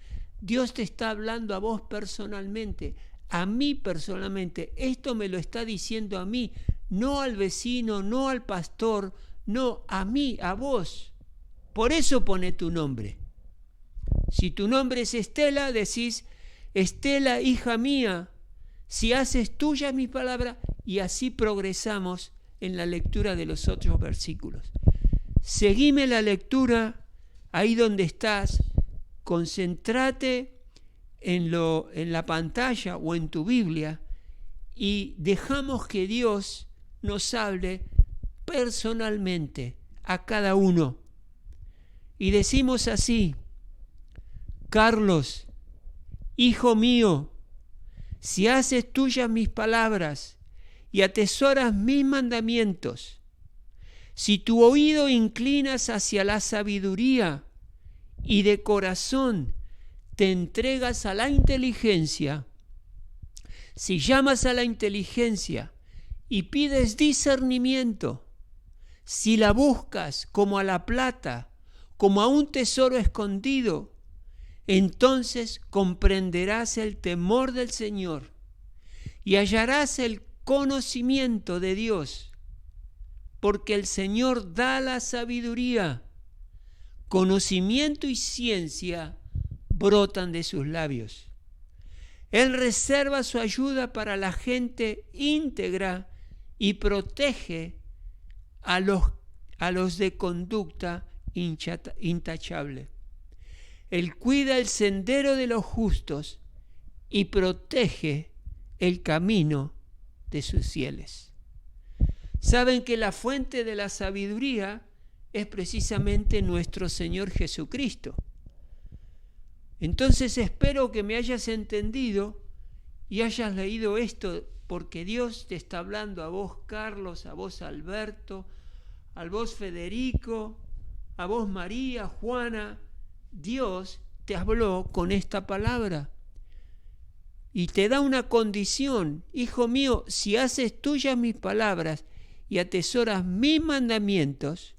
Dios te está hablando a vos personalmente, a mí personalmente. Esto me lo está diciendo a mí, no al vecino, no al pastor, no, a mí, a vos. Por eso pone tu nombre. Si tu nombre es Estela, decís, Estela, hija mía, si haces tuyas mis palabras, y así progresamos en la lectura de los otros versículos. Seguime la lectura ahí donde estás. Concéntrate en la pantalla o en tu Biblia y dejamos que Dios nos hable personalmente a cada uno. Y decimos así: Carlos, hijo mío, si haces tuyas mis palabras y atesoras mis mandamientos, si tu oído inclinas hacia la sabiduría y de corazón te entregas a la inteligencia, si llamas a la inteligencia y pides discernimiento, si la buscas como a la plata, como a un tesoro escondido, entonces comprenderás el temor del Señor y hallarás el conocimiento de Dios, porque el Señor da la sabiduría. Conocimiento y ciencia brotan de sus labios. Él reserva su ayuda para la gente íntegra y protege a los de conducta intachable. Él cuida el sendero de los justos y protege el camino de sus fieles. Saben que la fuente de la sabiduría es precisamente nuestro Señor Jesucristo. Entonces espero que me hayas entendido y hayas leído esto, porque Dios te está hablando a vos, Carlos, a vos, Alberto, a vos, Federico, a vos, María, Juana. Dios te habló con esta palabra y te da una condición: hijo mío, si haces tuyas mis palabras y atesoras mis mandamientos,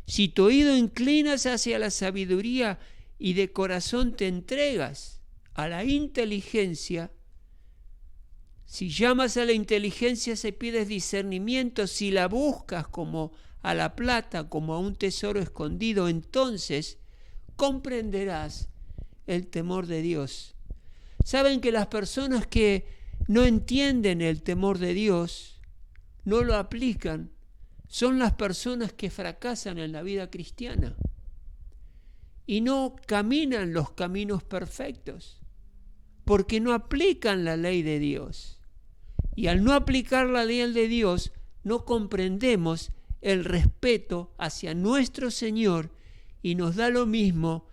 si tu oído inclinas hacia la sabiduría y de corazón te entregas a la inteligencia. Si llamas a la inteligencia se pide discernimiento. Si la buscas como a la plata, como a un tesoro escondido, entonces comprenderás el temor de Dios. Saben que las personas que no entienden el temor de Dios, no lo aplican, son las personas que fracasan en la vida cristiana y no caminan los caminos perfectos, porque no aplican la ley de Dios. Y al no aplicar la ley de Dios, no comprendemos el respeto hacia nuestro Señor y nos da lo mismo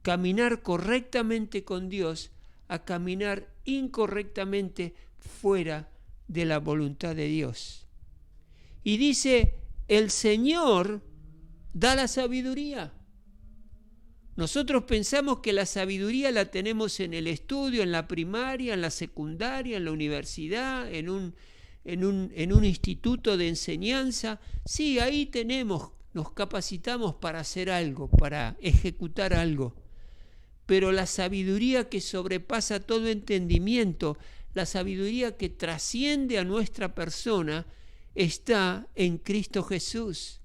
caminar correctamente con Dios a caminar incorrectamente fuera de la voluntad de Dios. Y dice, el Señor da la sabiduría. Nosotros pensamos que la sabiduría la tenemos en el estudio, en la primaria, en la secundaria, en la universidad, en un instituto de enseñanza. Sí, ahí nos capacitamos para hacer algo, para ejecutar algo. Pero la sabiduría que sobrepasa todo entendimiento, la sabiduría que trasciende a nuestra persona, está en Cristo Jesús.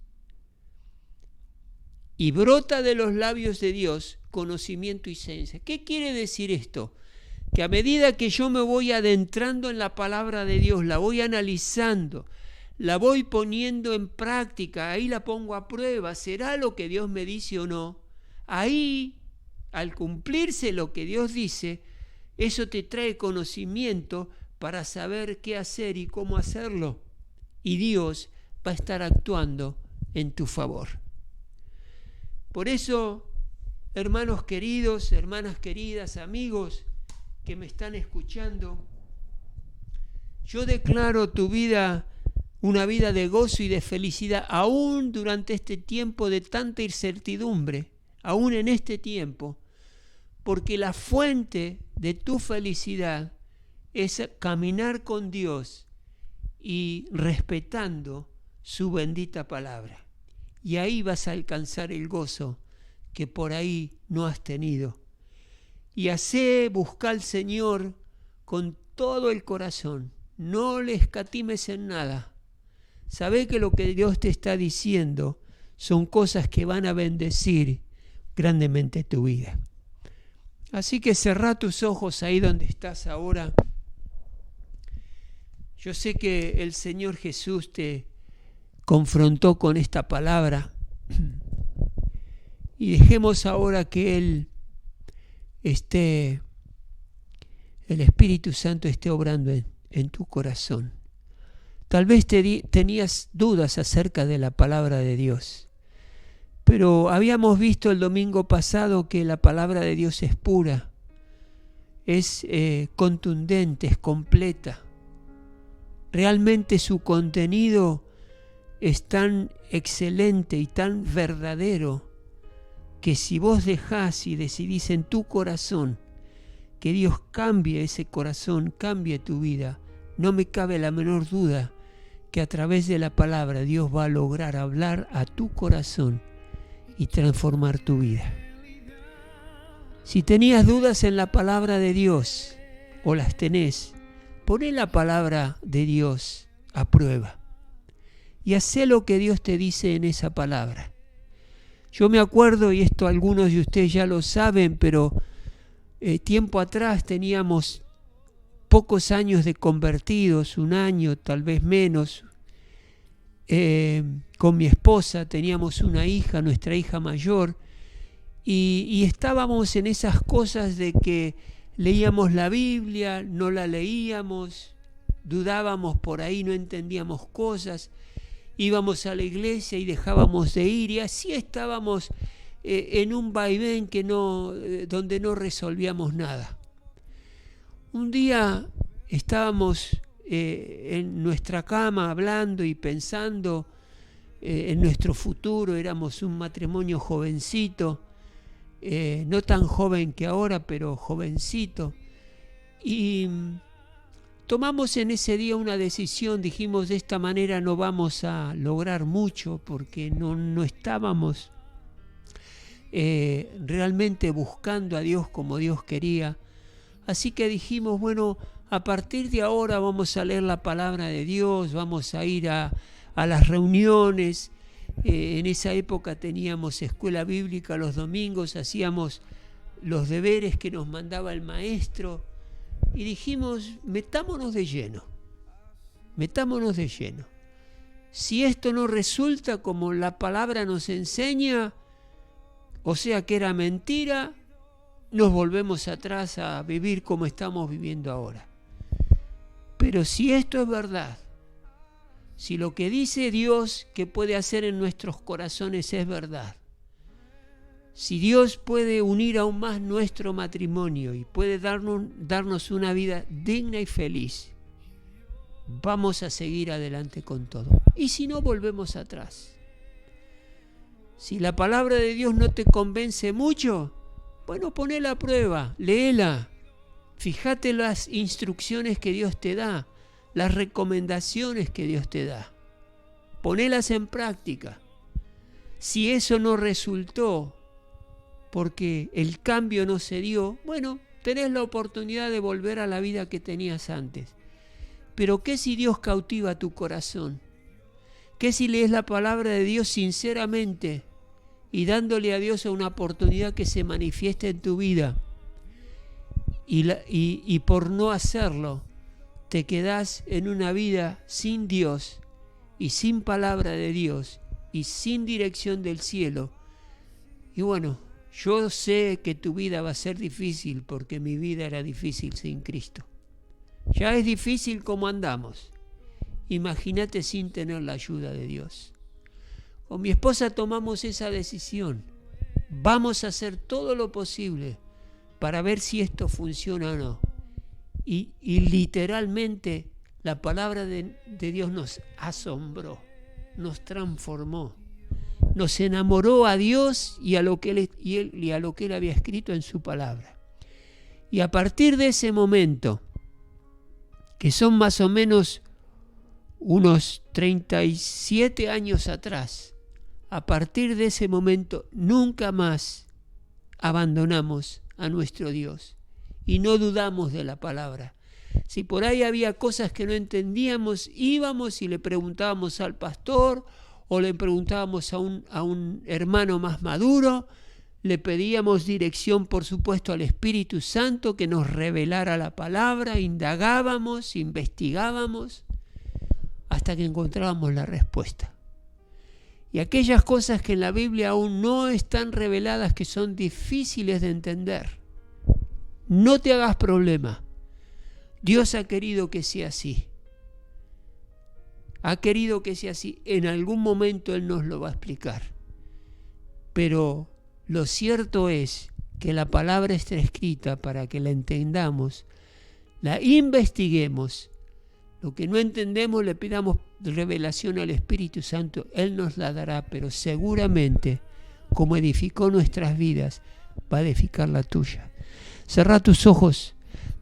Y brota de los labios de Dios conocimiento y ciencia. ¿Qué quiere decir esto? Que a medida que yo me voy adentrando en la palabra de Dios, la voy analizando, la voy poniendo en práctica, ahí la pongo a prueba, ¿será lo que Dios me dice o no? Ahí, al cumplirse lo que Dios dice, eso te trae conocimiento para saber qué hacer y cómo hacerlo. Y Dios va a estar actuando en tu favor. Por eso, hermanos queridos, hermanas queridas, amigos que me están escuchando, yo declaro tu vida una vida de gozo y de felicidad, aún durante este tiempo de tanta incertidumbre, aún en este tiempo, porque la fuente de tu felicidad es caminar con Dios y respetando su bendita palabra. Y ahí vas a alcanzar el gozo que por ahí no has tenido. Y busca al Señor con todo el corazón. No le escatimes en nada. Sabé que lo que Dios te está diciendo son cosas que van a bendecir grandemente tu vida. Así que cerrá tus ojos ahí donde estás ahora. Yo sé que el Señor Jesús te confrontó con esta palabra y dejemos ahora que el Espíritu Santo esté obrando en tu corazón. Tal vez tenías dudas acerca de la palabra de Dios, pero habíamos visto el domingo pasado que la palabra de Dios es pura, es contundente, es completa. Realmente su contenido es tan excelente y tan verdadero que si vos dejás y decidís en tu corazón que Dios cambie ese corazón, cambie tu vida, no me cabe la menor duda que a través de la palabra Dios va a lograr hablar a tu corazón y transformar tu vida. Si tenías dudas en la palabra de Dios o las tenés, poné la palabra de Dios a prueba y hacé lo que Dios te dice en esa palabra. Yo me acuerdo, y esto algunos de ustedes ya lo saben, pero tiempo atrás teníamos pocos años de convertidos, 1 año, tal vez menos. Con mi esposa teníamos una hija, nuestra hija mayor, y estábamos en esas cosas de que leíamos la Biblia, no la leíamos, dudábamos por ahí, no entendíamos cosas, íbamos a la iglesia y dejábamos de ir, y así estábamos en un vaivén donde no resolvíamos nada. Un día estábamos en nuestra cama hablando y pensando en nuestro futuro. Éramos un matrimonio jovencito, no tan joven que ahora, pero jovencito, y tomamos en ese día una decisión. Dijimos, de esta manera no vamos a lograr mucho, porque no estábamos realmente buscando a Dios como Dios quería. Así que dijimos, bueno, a partir de ahora vamos a leer la palabra de Dios, vamos a ir a las reuniones. En esa época teníamos escuela bíblica los domingos, hacíamos los deberes que nos mandaba el maestro y dijimos, metámonos de lleno. Si esto no resulta como la palabra nos enseña, o sea que era mentira, nos volvemos atrás a vivir como estamos viviendo ahora. Pero si esto es verdad, si lo que dice Dios que puede hacer en nuestros corazones es verdad, si Dios puede unir aún más nuestro matrimonio y puede darnos una vida digna y feliz, vamos a seguir adelante con todo. Y si no, volvemos atrás. Si la palabra de Dios no te convence mucho, bueno, ponela a prueba, léela. Fíjate las instrucciones que Dios te da, las recomendaciones que Dios te da. Ponelas en práctica. Si eso no resultó, porque el cambio no se dio, bueno, tenés la oportunidad de volver a la vida que tenías antes. Pero ¿qué si Dios cautiva tu corazón? ¿Qué si lees la palabra de Dios sinceramente y dándole a Dios una oportunidad que se manifieste en tu vida? Y por no hacerlo, te quedás en una vida sin Dios y sin palabra de Dios y sin dirección del cielo. Y bueno, yo sé que tu vida va a ser difícil porque mi vida era difícil sin Cristo. Ya es difícil como andamos. Imagínate sin tener la ayuda de Dios. Con mi esposa tomamos esa decisión. Vamos a hacer todo lo posible para ver si esto funciona o no. Y literalmente la palabra de Dios nos asombró, nos transformó, nos enamoró a Dios y a lo que Él había escrito en su palabra. Y a partir de ese momento, que son más o menos unos 37 años atrás, a partir de ese momento nunca más abandonamos a nuestro Dios y no dudamos de la palabra. Si por ahí había cosas que no entendíamos, íbamos y le preguntábamos al pastor o le preguntábamos a un hermano más maduro, le pedíamos dirección, por supuesto, al Espíritu Santo que nos revelara la palabra, indagábamos, investigábamos, hasta que encontrábamos la respuesta. Y aquellas cosas que en la Biblia aún no están reveladas, que son difíciles de entender, no te hagas problema. Dios ha querido que sea así. Ha querido que sea así. En algún momento Él nos lo va a explicar. Pero lo cierto es que la palabra está escrita para que la entendamos, la investiguemos. Lo que no entendemos le pidamos revelación al Espíritu Santo. Él nos la dará, pero seguramente, como edificó nuestras vidas, va a edificar la tuya. Cerrá tus ojos.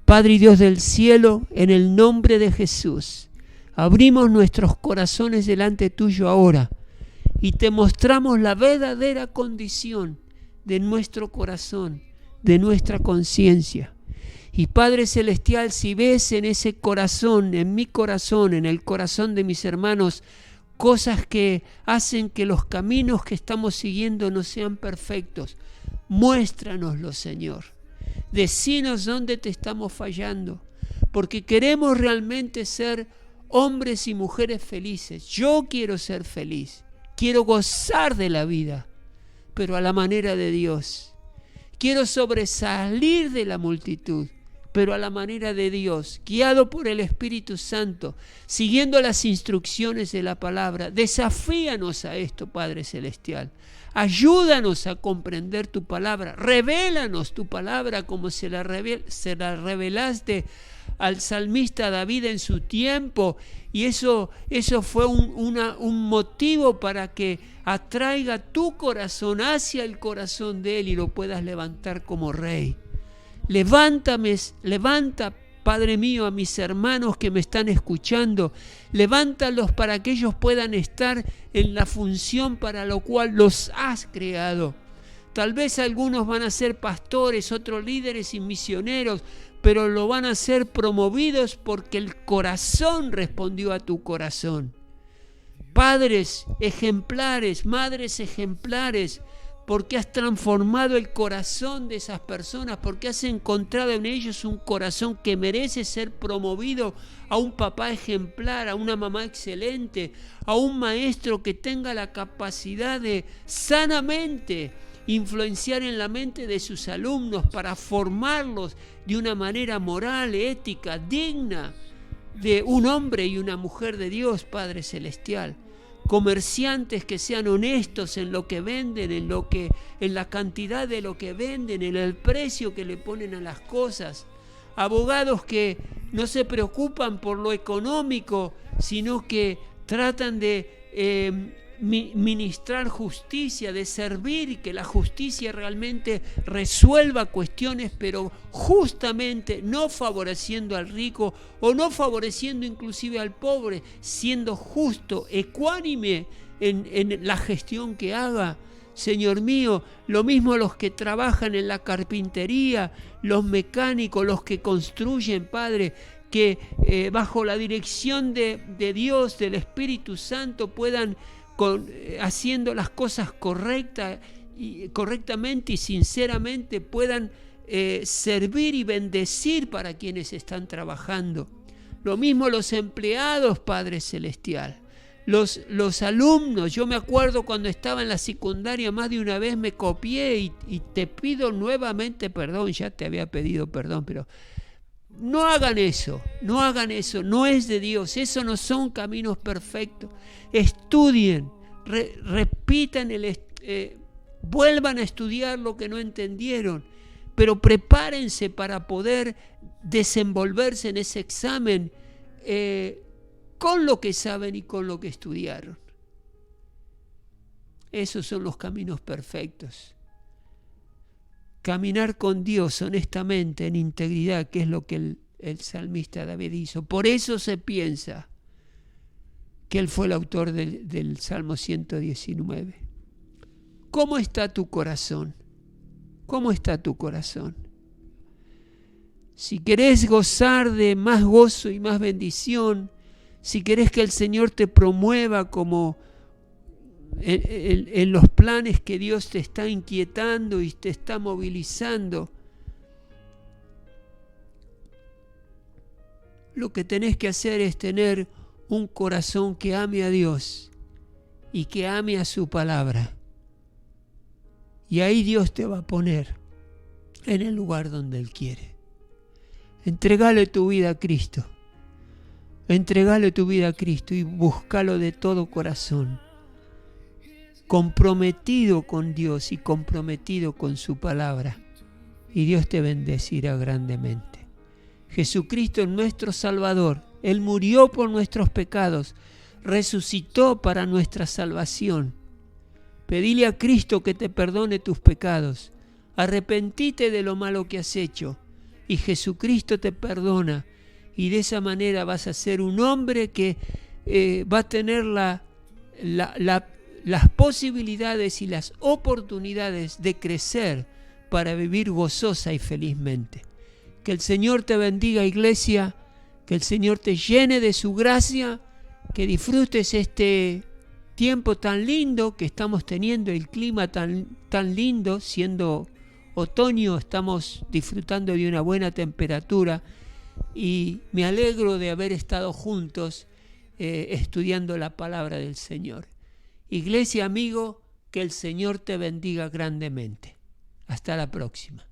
Padre y Dios del cielo, en el nombre de Jesús, abrimos nuestros corazones delante tuyo ahora y te mostramos la verdadera condición de nuestro corazón, de nuestra conciencia. Y Padre Celestial, si ves en ese corazón, en mi corazón, en el corazón de mis hermanos, cosas que hacen que los caminos que estamos siguiendo no sean perfectos, muéstranoslo, Señor. Decinos dónde te estamos fallando, porque queremos realmente ser hombres y mujeres felices. Yo quiero ser feliz, quiero gozar de la vida, pero a la manera de Dios. Quiero sobresalir de la multitud, pero a la manera de Dios, guiado por el Espíritu Santo, siguiendo las instrucciones de la palabra. Desafíanos a esto, Padre Celestial. Ayúdanos a comprender tu palabra. Revélanos tu palabra como se la revelaste al salmista David en su tiempo. Y eso fue un motivo para que atraiga tu corazón hacia el corazón de Él y lo puedas levantar como rey. Levanta, Padre mío, a mis hermanos que me están escuchando. Levántalos para que ellos puedan estar en la función para lo cual los has creado. Tal vez algunos van a ser pastores, otros líderes y misioneros, pero lo van a ser promovidos porque el corazón respondió a tu corazón. Padres ejemplares, madres ejemplares, porque has transformado el corazón de esas personas, porque has encontrado en ellos un corazón que merece ser promovido a un papá ejemplar, a una mamá excelente, a un maestro que tenga la capacidad de sanamente influenciar en la mente de sus alumnos para formarlos de una manera moral, ética, digna de un hombre y una mujer de Dios, Padre Celestial. Comerciantes que sean honestos en lo que venden, en la cantidad de lo que venden, en el precio que le ponen a las cosas. Abogados que no se preocupan por lo económico, sino que tratan de ministrar justicia, de servir y que la justicia realmente resuelva cuestiones, pero justamente no favoreciendo al rico o no favoreciendo inclusive al pobre, siendo justo, ecuánime en la gestión que haga. Señor mío, lo mismo los que trabajan en la carpintería, los mecánicos, los que construyen, Padre, que bajo la dirección de Dios, del Espíritu Santo, puedan haciendo las cosas correctamente y sinceramente puedan servir y bendecir para quienes están trabajando. Lo mismo los empleados, Padre Celestial. Los alumnos, yo me acuerdo cuando estaba en la secundaria más de una vez me copié y te pido nuevamente perdón, ya te había pedido perdón, pero no hagan eso, no es de Dios, eso no son caminos perfectos. Estudien, repitan, vuelvan a estudiar lo que no entendieron, pero prepárense para poder desenvolverse en ese examen con lo que saben y con lo que estudiaron. Esos son los caminos perfectos. Caminar con Dios honestamente, en integridad, que es lo que el salmista David hizo. Por eso se piensa que él fue el autor del Salmo 119. ¿Cómo está tu corazón? ¿Cómo está tu corazón? Si querés gozar de más gozo y más bendición, si querés que el Señor te promueva como en los planes que Dios te está inquietando y te está movilizando, lo que tenés que hacer es tener un corazón que ame a Dios y que ame a su palabra. Y ahí Dios te va a poner en el lugar donde Él quiere. Entregale tu vida a Cristo. Entregale tu vida a Cristo y búscalo de todo corazón. Comprometido con Dios y comprometido con su palabra. Y Dios te bendecirá grandemente. Jesucristo es nuestro Salvador. Él murió por nuestros pecados. Resucitó para nuestra salvación. Pedile a Cristo que te perdone tus pecados. Arrepentite de lo malo que has hecho. Y Jesucristo te perdona. Y de esa manera vas a ser un hombre que va a tener las posibilidades y las oportunidades de crecer para vivir gozosa y felizmente. Que el Señor te bendiga, iglesia, que el Señor te llene de su gracia, que disfrutes este tiempo tan lindo que estamos teniendo, el clima tan lindo, siendo otoño, estamos disfrutando de una buena temperatura y me alegro de haber estado juntos estudiando la palabra del Señor. Iglesia, amigo, que el Señor te bendiga grandemente. Hasta la próxima.